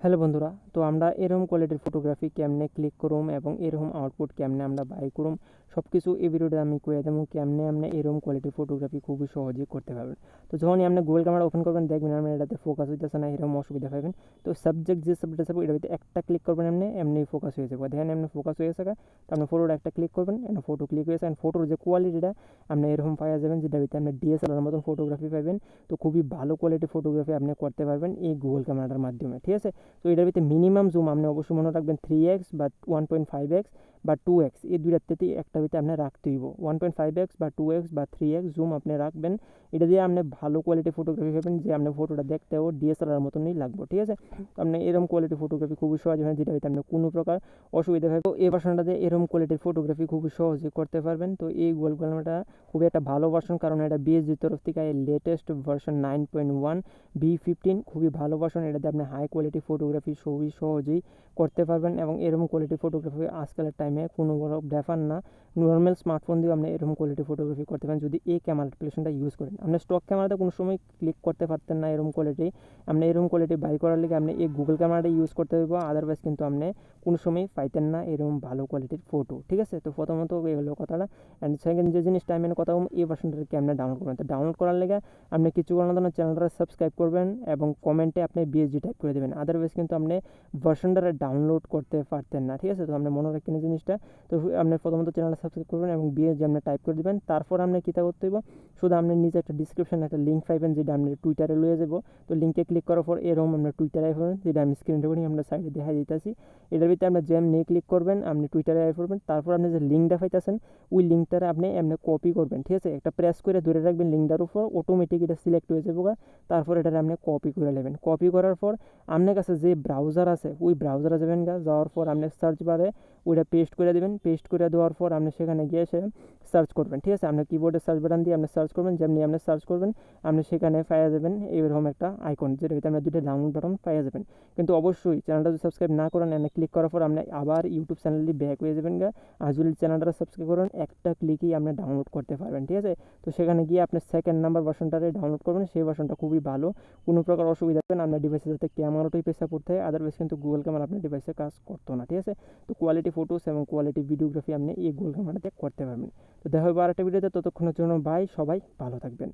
Hello বন্ধুরা, তো আমরা এরকম কোয়ালিটির ফটোগ্রাফি কেমনে ক্লিক করুম এবং এরকম আউটপুট কেমনে আমরা বাই করুম সব কিছু এই ভিডিওতে আমি কয়ে দেবো কেমনে আপনি এরকম কোয়ালিটির ফটোগ্রাফি খুবই সহজেই করতে পারবেন। তো যখনই আপনি গুগল ক্যামেরা ওপেন করবেন দেখবেন আপনি এটাতে ফোকাস হইতেছে না, এরকম অসুবিধা পাবেন। তো সাবজেক্ট যে সাবজেক্ট আছে এটাতে একটা ক্লিক করবেন এমনি ফোকাস হয়ে যাবে। দেখেন এমনি ফোকাস হয়ে থাকা, তো আপনি ফটোটা একটা ক্লিক করবেন, এমনি ফটো ক্লিক হয়েছে অ্যান্ড ফটোর যে কোয়ালিটিটা আপনি এরকম পাওয়া যাবেন যেটা ভিতরে আপনি ডিএসএলআর মতন ফটোগ্রাফি পাবেন। তো খুবই ভালো কোয়ালিটির ফটোগ্রাফি আপনি করতে পারবেন এই গুগল ক্যামেরাটার মাধ্যমে, ঠিক আছে। তো এটার ভিতরে মিনিমাম জুম আপনি অবশ্যই মনে রাখবেন 3x বা 1.5x বা 2x, এই দুইটার থেকে একটা ভিতরে আপনি রাখতে হইব। 1.5x বা 2x বা 3x জুম আপনি রাখবেন, এটা দিয়ে আপনি ভালো কোয়ালিটি ফটোগ্রাফি পাবেন যে আপনার ফটোটা দেখতেও ডিএসএলআর মতনই লাগবে, ঠিক আছে। তো আপনি এরকম কোয়ালিটি ফটোগ্রাফি খুবই সহজ হয় যেটা ভিতরে আপনি কোনো প্রকার অসুবিধা হবে। তো এই ভার্সনটা দিয়ে এরকম কোয়ালিটির ফটোগ্রাফি খুবই সহজে করতে পারবেন। তো এই গুগল ক্যামেরাটা খুবই একটা ভালো ভার্সন, কারণ এটা বিএসজির তরফ থেকে লেটেস্ট ভার্সন 9.1 V15 খুবই ভালো ভার্সন। এটাতে আপনি হাই কোয়ালিটি ফটোগ্রাফি খুবই সহজেই করতে পারবেন এবং এরকম কোয়ালিটি ফটোগ্রাফি আজকালের টাইমে কোনো বড় ব্যাপার না। নর্মাল স্মার্টফোন দিয়েও আপনি এরকম কোয়ালিটি ফটোগ্রাফি করতে পারেন যদি এই ক্যামেরা অ্যাপ্লিকেশনটা ইউজ করেন। আপনি স্টক ক্যামেরাতে কোনো সময় ক্লিক করতে পারতেন না এরকম কোয়ালিটি। আপনি এরকম কোয়ালিটি বাই করার লিগে আপনি এই গুগল ক্যামেরাটা ইউজ করতে হবে, আদারওয়াইজ কিন্তু আপনি কোনো সময় পাইতেন না এরকম ভালো কোয়ালিটির ফটো, ঠিক আছে। তো প্রথমত এই হলো কথাটা। অ্যান্ড সেকেন্ড যে জিনিসটা আমি কথা এই ভার্সনটার ক্যামেরা ডাউনলোড করবেন। তো ডাউনলোড করার লেগে আপনি কিছু করার জন্য চ্যানেলটা সাবস্ক্রাইব করবেন এবং কমেন্টে আপনি বিএসজি টাইপ করে দেবেন, আদারওয়াইজ কিন্তু আপনি ভার্সনটা ডাউনলোড করতে পারতেন না, ঠিক আছে। তো আপনি মনে রাখেন এই জিনিসটা। তো আপনি প্রথমত চ্যানেলটা সাবস্ক্রাইব করবেন এবং বিএসজি আপনি টাইপ করে দেবেন। তারপর আপনি কীটা করতে হইব, শুধু আপনি নিজে একটা ডিসক্রিপশনে একটা লিঙ্ক পাইবেন যেটা আপনি টুইটারে লয়ে যাবো। তো লিঙ্কে ক্লিক করার পর এরকম আমরা টুইটারে আইবেন, যেটা আমি স্ক্রিন রেকর্ডিং আমরা সাইডে দেখা দিতেছি। এটার ভিতরে আপনি জ্যাম নিয়ে ক্লিক করবেন, আপনি টুইটারে আই পড়বেন। তারপর আপনি যে লিঙ্কটা পাইতেছেন ওই লিঙ্কটারে আপনি এমনি কপি করবেন, ঠিক আছে। একটা প্রেস করে ধরে রাখবেন লিঙ্কটার উপর, অটোমেটিক এটা সিলেক্ট হয়ে যাবো। তারপর এটারে আপনি কপি করে নেবেন। কপি করার পর আপনার কাছে যে ব্রাউজার আছে ওই ব্রাউজারে যাবেন, যাওয়ার পর আপনি সার্চ বারে ওইটা পেস্ট করে দেবেন। পেস্ট করে দেওয়ার পর আপনি সেখানে গিয়ে সে সার্চ করবেন, ঠিক আছে। আপনি কিবোর্ডে সার্চ বাটন দিয়ে আপনি সার্চ করবেন, যেমনি আপনি সার্চ করবেন আপনি সেখানে পাওয়া যাবেন এরকম একটা আইকন, যেটা ভিতরে আপনি দুটো ডাউনলোড বাটন পাওয়া যাবেন। কিন্তু অবশ্যই চ্যানেলটা যদি সাবস্ক্রাইব না করেন আপনি ক্লিক করার পর আপনি আবার ইউটিউব চ্যানেলটি ব্যাক হয়ে যাবেন আর যদি চ্যানেলটা সাবস্ক্রাইব করেন একটা ক্লিকেই আপনি ডাউনলোড করতে পারবেন, ঠিক আছে। তো সেখানে গিয়ে আপনি সেকেন্ড নাম্বার ভার্সনটারে ডাউনলোড করবেন, সেই ভার্সনটা খুবই ভালো, কোনো প্রকার অসুবিধা হবে না। আপনার ডিভাইসে যাতে ক্যামেরাটাই পেশা পড়তে হয়, আদারওয়াইজ কিন্তু গুগল ক্যামেরা আপনার ডিভাইসে কাজ করতো না, ঠিক আছে। তো কোয়ালিটি ফটোস এবং কোয়ালিটি ভিডিওগ্রাফি আপনি এই গুগল ক্যামেরাতে করতে পারবেন। তো দেখা হবে আরেকটা ভিডিওতে, ততক্ষণের জন্য বাই, সবাই ভালো থাকবেন।